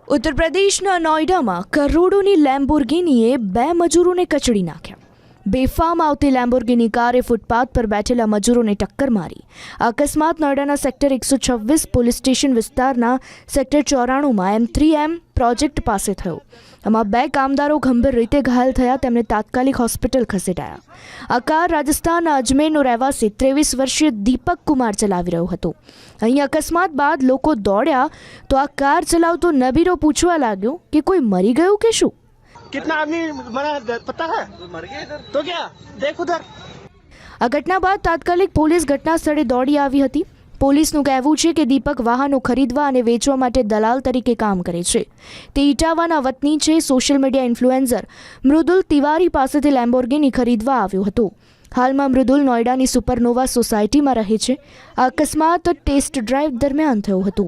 ઉત્તર પ્રદેશના નોઈડામાં કરોડોની લેમ્બોર્ગિનીએ 2 મજૂરોને કચડી નાખ્યા. બેફામ આવતી લેમ્બોર્ગિની કારે ફૂટપાથ પર બેઠેલા મજૂરોને ટક્કર મારી. અકસ્માત નોઈડાના સેક્ટર 126 પોલીસ સ્ટેશન વિસ્તારના સેક્ટર 94માં M3M પ્રોજેક્ટ પાસે થયો. આમાં 2 કામદારો ગંભીર રીતે ઘાયલ થયા. તેમને તાત્કાલિક હોસ્પિટલ ખસેડાયા. આ કાર રાજસ્થાનના અજમેરનો રહેવાસી 23 વર્ષીય દીપક કુમાર ચલાવી રહ્યો હતો. અહીં અકસ્માત બાદ લોકો દોડ્યા તો આ કાર ચલાવતો નબીરો પૂછવા લાગ્યો કે કોઈ મરી ગયું કે શું. कितना आदमी मरा पता है? मर गए इधर तो क्या देख उधर. આ ઘટના બાદ તાત્કાલિક પોલીસ ઘટના સ્થળે દોડી આવી હતી. પોલીસનું કહેવું છે કે દીપક વાહનો ખરીદવા અને વેચવા માટે દલાલ તરીકે કામ કરે છે. તે ઇટાવાના વતની છે. Social media influencer Mridul Tiwari પાસેથી લેમ્બોર્ગિની ખરીદવા આવ્યો હતો. હાલમાં મૃદુલ નોઈડાની સુપરનોવા સોસાયટીમાં રહે છે. આ અકસ્માત ટેસ્ટ ડ્રાઈવ દરમિયાન થયો હતો.